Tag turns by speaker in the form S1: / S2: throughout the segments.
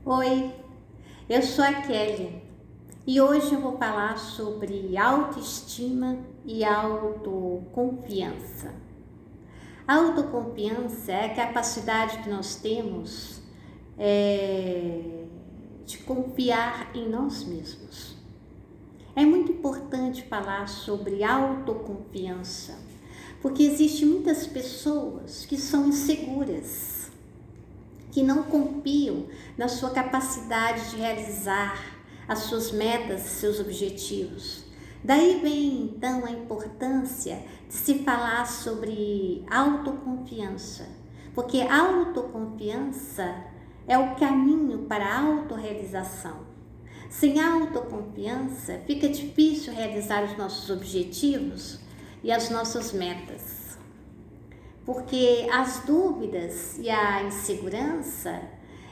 S1: Oi, eu sou a Kelly e hoje eu vou falar sobre autoestima e autoconfiança. A autoconfiança é a capacidade que nós temos de confiar em nós mesmos. É muito importante falar sobre autoconfiança, porque existem muitas pessoas que são inseguras, que não confiam na sua capacidade de realizar as suas metas, seus objetivos. Daí vem então a importância de se falar sobre autoconfiança, porque a autoconfiança é o caminho para a autorrealização. Sem autoconfiança, fica difícil realizar os nossos objetivos e as nossas metas. Porque as dúvidas e a insegurança,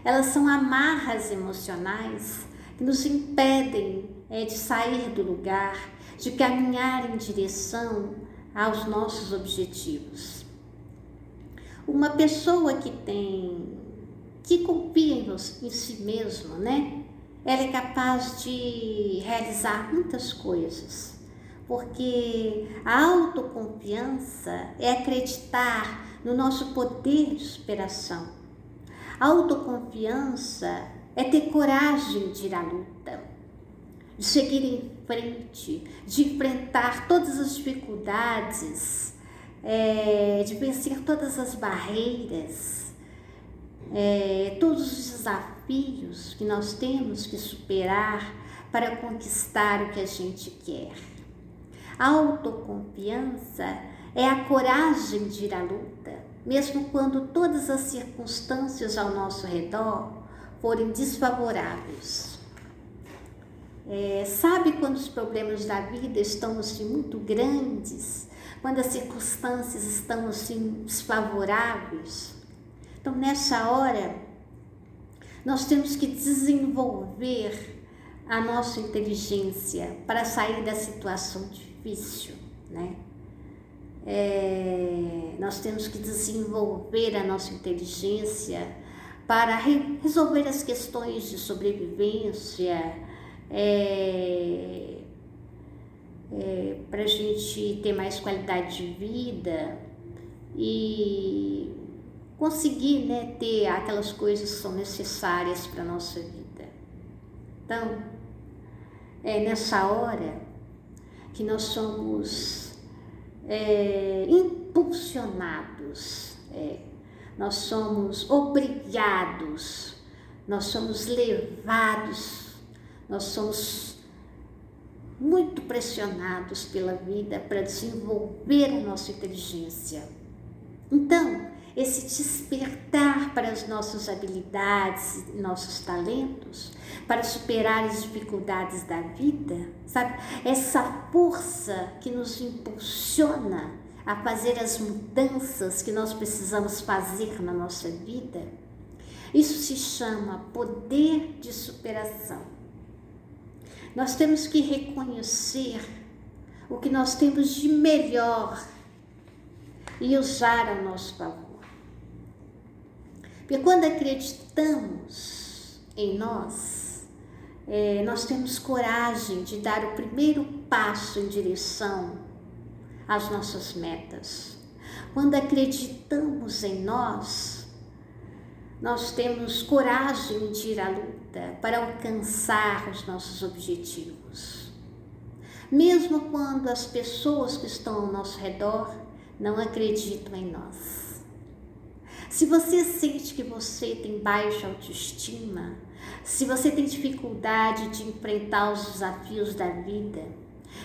S1: elas são amarras emocionais que nos impedem de sair do lugar, de caminhar em direção aos nossos objetivos. Uma pessoa que confia em si mesma, né? Ela é capaz de realizar muitas coisas, porque a autoconfiança é acreditar no nosso poder de superação. A autoconfiança é ter coragem de ir à luta, de seguir em frente, de enfrentar todas as dificuldades, de vencer todas as barreiras, todos os desafios que nós temos que superar para conquistar o que a gente quer. A autoconfiança é a coragem de ir à luta, mesmo quando todas as circunstâncias ao nosso redor forem desfavoráveis. Sabe quando os problemas da vida estão assim muito grandes, quando as circunstâncias estão assim desfavoráveis? Então, nessa hora, nós temos que desenvolver a nossa inteligência para sair da situação difícil, né? Nós temos que desenvolver a nossa inteligência para resolver as questões de sobrevivência, para a gente ter mais qualidade de vida e conseguir, né, ter aquelas coisas que são necessárias para a nossa vida. Então, é nessa hora que nós somos impulsionados, nós somos obrigados, nós somos levados, nós somos muito pressionados pela vida para desenvolver a nossa inteligência. Então, esse despertar para as nossas habilidades e nossos talentos, para superar as dificuldades da vida, sabe? Essa força que nos impulsiona a fazer as mudanças que nós precisamos fazer na nossa vida, isso se chama poder de superação. Nós temos que reconhecer o que nós temos de melhor e usar ao nosso favor. Porque quando acreditamos em nós, nós temos coragem de dar o primeiro passo em direção às nossas metas. Quando acreditamos em nós, nós temos coragem de ir à luta para alcançar os nossos objetivos. Mesmo quando as pessoas que estão ao nosso redor não acreditam em nós. Se você sente que você tem baixa autoestima, se você tem dificuldade de enfrentar os desafios da vida,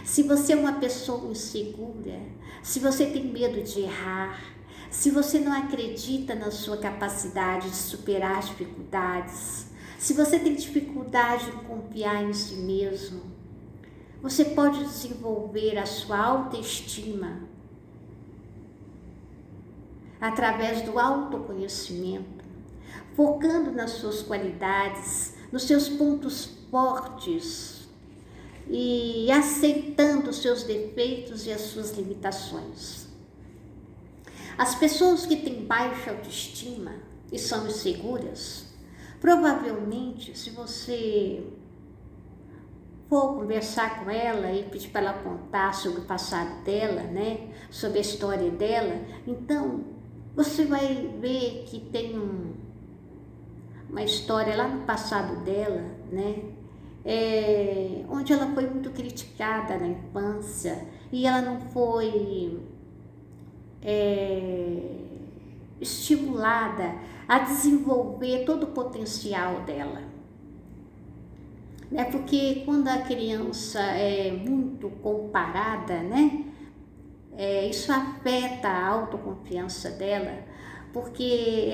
S1: se você é uma pessoa insegura, se você tem medo de errar, se você não acredita na sua capacidade de superar as dificuldades, se você tem dificuldade em confiar em si mesmo, você pode desenvolver a sua autoestima através do autoconhecimento, focando nas suas qualidades, nos seus pontos fortes e aceitando os seus defeitos e as suas limitações. As pessoas que têm baixa autoestima e são inseguras Provavelmente, se você for conversar com ela e pedir para ela contar sobre o passado dela, né, sobre a história dela, então você vai ver que tem uma história lá no passado dela, né, onde ela foi muito criticada na infância e ela não foi estimulada a desenvolver todo o potencial dela. Porque quando a criança é muito comparada, né, isso afeta a autoconfiança dela, porque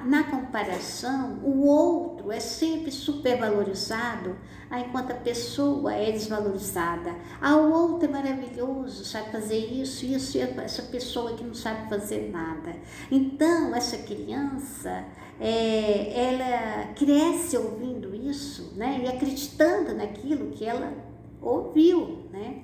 S1: na comparação o outro é sempre supervalorizado, enquanto a pessoa é desvalorizada. O outro é maravilhoso, sabe fazer isso, e essa pessoa que não sabe fazer nada. Então, essa criança, ela cresce ouvindo isso, né, e acreditando naquilo que ela ouviu, né?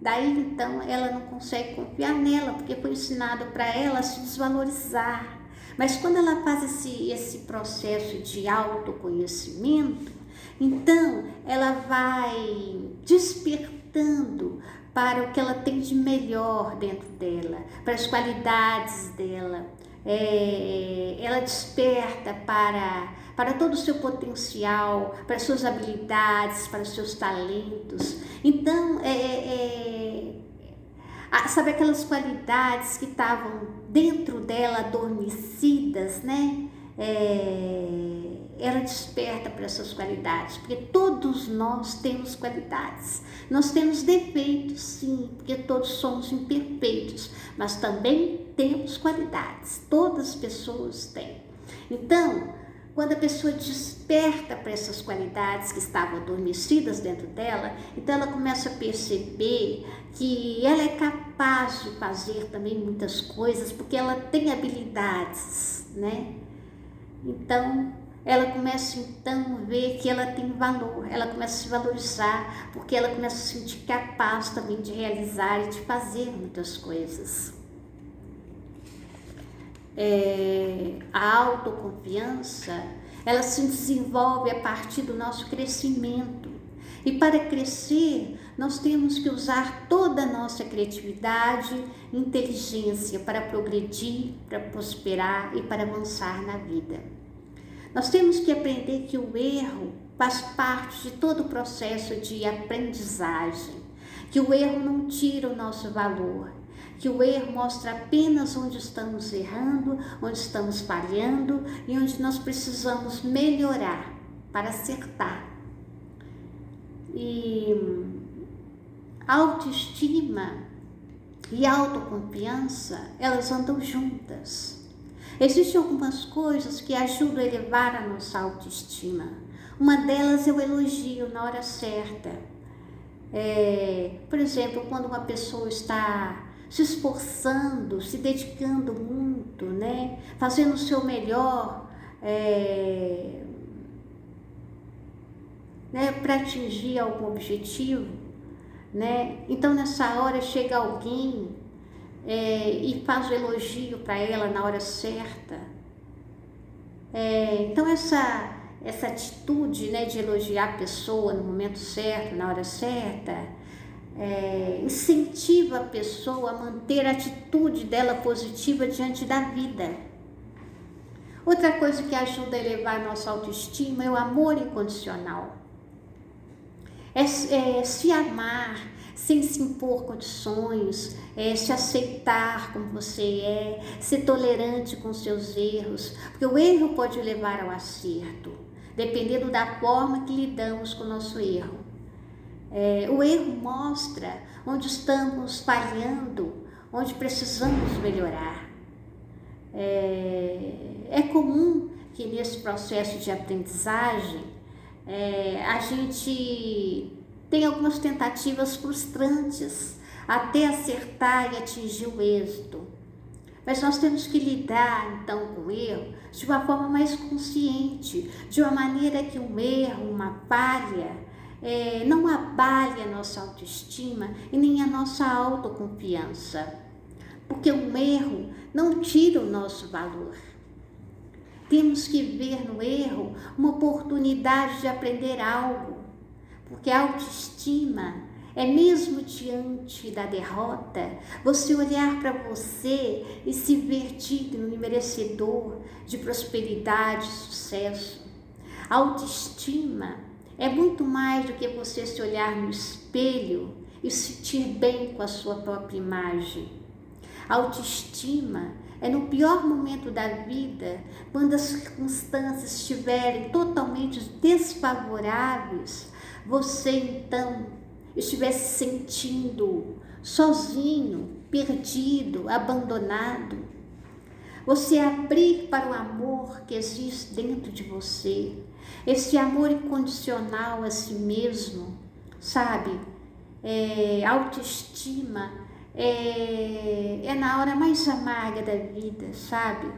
S1: Daí ela não consegue confiar nela, porque foi ensinado para ela a se desvalorizar. Mas quando ela faz esse processo de autoconhecimento, então ela vai despertando para o que ela tem de melhor dentro dela, para as qualidades dela. Ela desperta para todo o seu potencial, para as suas habilidades, para os seus talentos. Então, sabe aquelas qualidades que estavam dentro dela adormecidas, né? Ela desperta para essas qualidades, porque todos nós temos qualidades. Nós temos defeitos, sim, porque todos somos imperfeitos, mas também temos qualidades. Todas as pessoas têm. Então, quando a pessoa desperta para essas qualidades que estavam adormecidas dentro dela, então ela começa a perceber que ela é capaz de fazer também muitas coisas, porque ela tem habilidades, né? Então, ela começa a ver que ela tem valor, ela começa a se valorizar, porque ela começa a se sentir capaz também de realizar e de fazer muitas coisas. A autoconfiança, ela se desenvolve a partir do nosso crescimento. E para crescer, nós temos que usar toda a nossa criatividade e inteligência para progredir, para prosperar e para avançar na vida. Nós temos que aprender que o erro faz parte de todo o processo de aprendizagem, que o erro não tira o nosso valor, que o erro mostra apenas onde estamos errando, onde estamos falhando e onde nós precisamos melhorar para acertar. E autoestima e autoconfiança, elas andam juntas. Existem algumas coisas que ajudam a elevar a nossa autoestima. Uma delas é o elogio na hora certa. Por exemplo, quando uma pessoa está se esforçando, se dedicando muito, né? Fazendo o seu melhor para atingir algum objetivo, né? Então, nessa hora chega alguém e faz o elogio para ela na hora certa. Então, essa atitude, né, de elogiar a pessoa no momento certo, na hora certa, incentiva a pessoa a manter a atitude dela positiva diante da vida. Outra coisa que ajuda a elevar a nossa autoestima é o amor incondicional. Se amar sem se impor condições, se aceitar como você ser tolerante com seus erros, porque o erro pode levar ao acerto, dependendo da forma que lidamos com o nosso erro. O erro mostra onde estamos falhando, onde precisamos melhorar. É comum que nesse processo de aprendizagem a gente tem algumas tentativas frustrantes até acertar e atingir o êxito. Mas nós temos que lidar, então, com o erro de uma forma mais consciente, de uma maneira que um erro, uma falha, não abale a nossa autoestima e nem a nossa autoconfiança. Porque um erro não tira o nosso valor. Temos que ver no erro uma oportunidade de aprender algo, porque a autoestima é mesmo diante da derrota, você olhar para você e se ver digno e merecedor de prosperidade e sucesso. A autoestima é muito mais do que você se olhar no espelho e se sentir bem com a sua própria imagem. A autoestima é no pior momento da vida, quando as circunstâncias estiverem totalmente desfavoráveis, você então estiver se sentindo sozinho, perdido, abandonado. Você abrir para o amor que existe dentro de você, esse amor incondicional a si mesmo, sabe? Autoestima é na hora mais amarga da vida, sabe?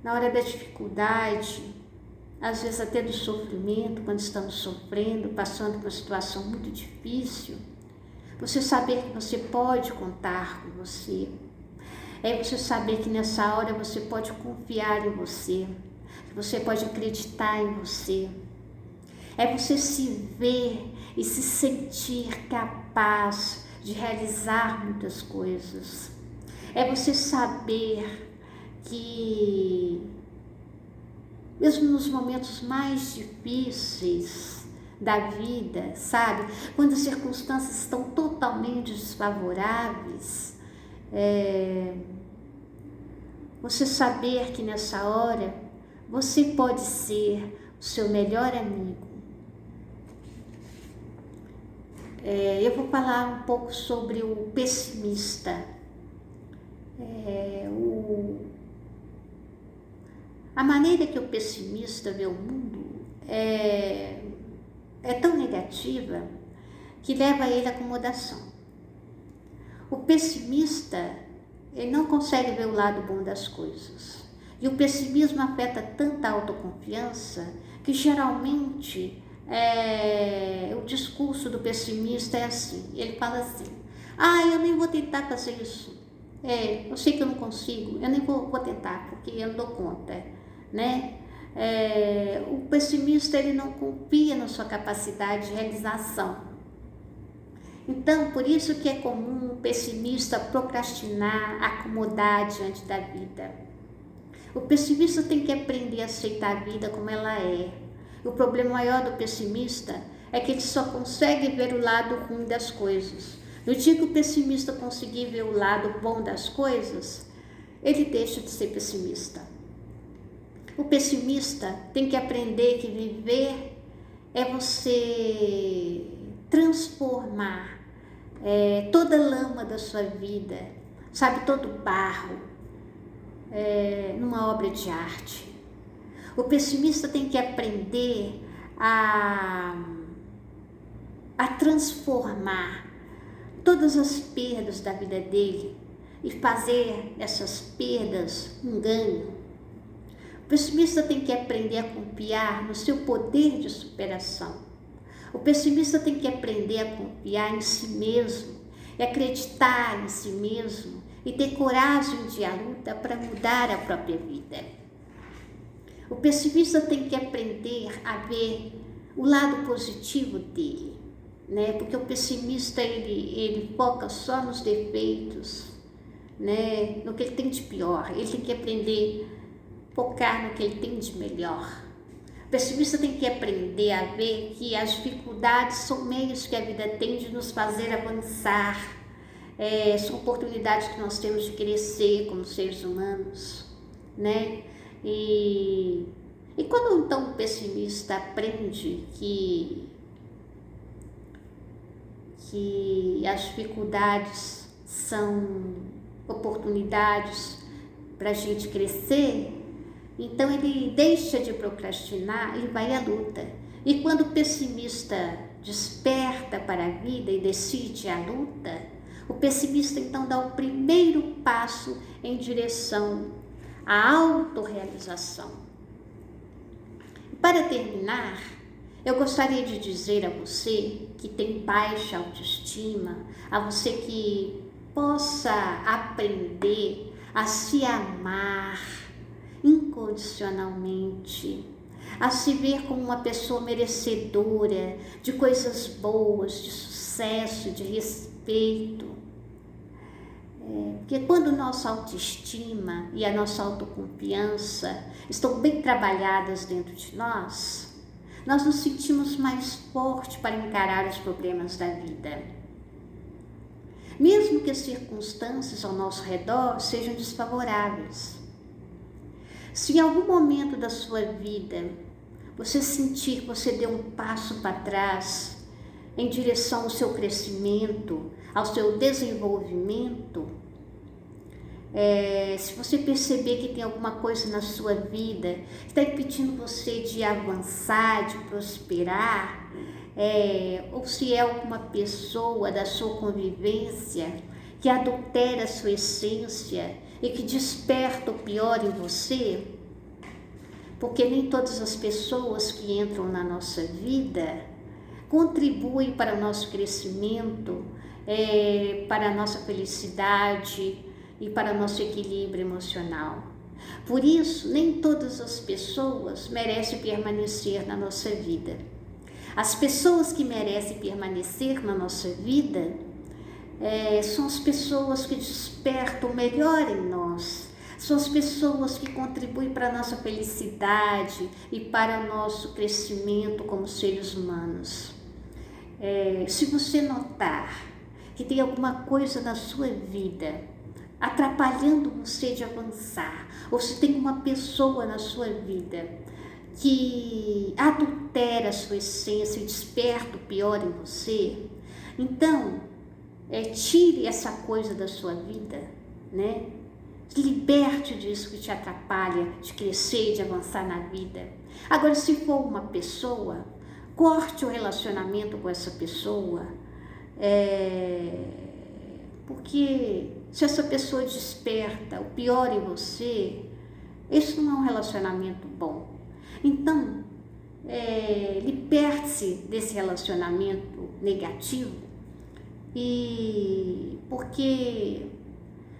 S1: Na hora da dificuldade, às vezes até do sofrimento, quando estamos sofrendo, passando por uma situação muito difícil, você saber que você pode contar com você. É você saber que nessa hora você pode confiar em você, que você pode acreditar em você. É você se ver e se sentir capaz de realizar muitas coisas. É você saber que, mesmo nos momentos mais difíceis da vida, sabe? Quando as circunstâncias estão totalmente desfavoráveis, você saber que nessa hora você pode ser o seu melhor amigo. Eu vou falar um pouco sobre o pessimista. A maneira que o pessimista vê o mundo é tão negativa que leva ele à acomodação. O pessimista, ele não consegue ver o lado bom das coisas. E o pessimismo afeta tanta autoconfiança que geralmente o discurso do pessimista é assim. Ele fala assim: eu nem vou tentar fazer isso. Eu sei que eu não consigo, eu nem vou tentar porque eu não dou conta, né? O pessimista, ele não confia na sua capacidade de realização. Então, por isso que é comum o pessimista procrastinar, acomodar diante da vida. O pessimista tem que aprender a aceitar a vida como ela é. O problema maior do pessimista é que ele só consegue ver o lado ruim das coisas. No dia que o pessimista conseguir ver o lado bom das coisas, ele deixa de ser pessimista. O pessimista tem que aprender que viver é você transformar toda a lama da sua vida, sabe, todo barro, numa obra de arte. O pessimista tem que aprender a transformar todas as perdas da vida dele e fazer essas perdas um ganho. O pessimista tem que aprender a confiar no seu poder de superação. O pessimista tem que aprender a confiar em si mesmo, e acreditar em si mesmo e ter coragem de ir à luta para mudar a própria vida. O pessimista tem que aprender a ver o lado positivo dele, né? Porque o pessimista ele foca só nos defeitos, né? No que ele tem de pior. Ele tem que aprender a focar no que ele tem de melhor. O pessimista tem que aprender a ver que as dificuldades são meios que a vida tem de nos fazer avançar, são oportunidades que nós temos de crescer como seres humanos, né? E quando então o pessimista aprende que as dificuldades são oportunidades para a gente crescer, então ele deixa de procrastinar e vai à luta. E quando o pessimista desperta para a vida e decide a luta, o pessimista então dá o primeiro passo em direção à autorrealização. Para terminar, eu gostaria de dizer a você que tem baixa autoestima, a você que possa aprender a se amar incondicionalmente, a se ver como uma pessoa merecedora de coisas boas, de sucesso, de respeito. Porque quando nossa autoestima e a nossa autoconfiança estão bem trabalhadas dentro de nós nos sentimos mais fortes para encarar os problemas da vida. Mesmo que as circunstâncias ao nosso redor sejam desfavoráveis. Se em algum momento da sua vida você sentir que você deu um passo para trás em direção ao seu crescimento, ao seu desenvolvimento, se você perceber que tem alguma coisa na sua vida que está impedindo você de avançar, de prosperar, ou se é alguma pessoa da sua convivência que adultera a sua essência e que desperta o pior em você, porque nem todas as pessoas que entram na nossa vida contribuem para o nosso crescimento, para a nossa felicidade e para o nosso equilíbrio emocional. Por isso, nem todas as pessoas merecem permanecer na nossa vida. As pessoas que merecem permanecer na nossa vida são as pessoas que despertam o melhor em nós, são as pessoas que contribuem para a nossa felicidade e para o nosso crescimento como seres humanos. Se você notar que tem alguma coisa na sua vida atrapalhando você de avançar, ou se tem uma pessoa na sua vida que adultera a sua essência e desperta o pior em você, então tire essa coisa da sua vida, né? Liberte disso que te atrapalha de crescer e de avançar na vida. Agora, se for uma pessoa, corte o relacionamento com essa pessoa, porque se essa pessoa desperta o pior em você, isso não é um relacionamento bom. Então, liberte-se desse relacionamento negativo, porque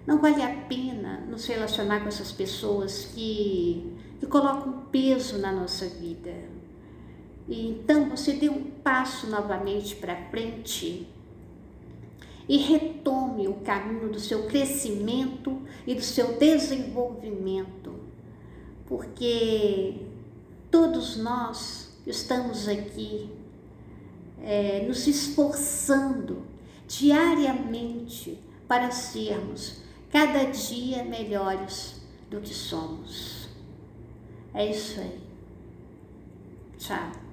S1: não vale a pena nos relacionar com essas pessoas que colocam peso na nossa vida. Então, você dê um passo novamente para frente e retome o caminho do seu crescimento e do seu desenvolvimento, porque todos nós estamos aqui nos esforçando diariamente para sermos cada dia melhores do que somos. É isso aí. Tchau.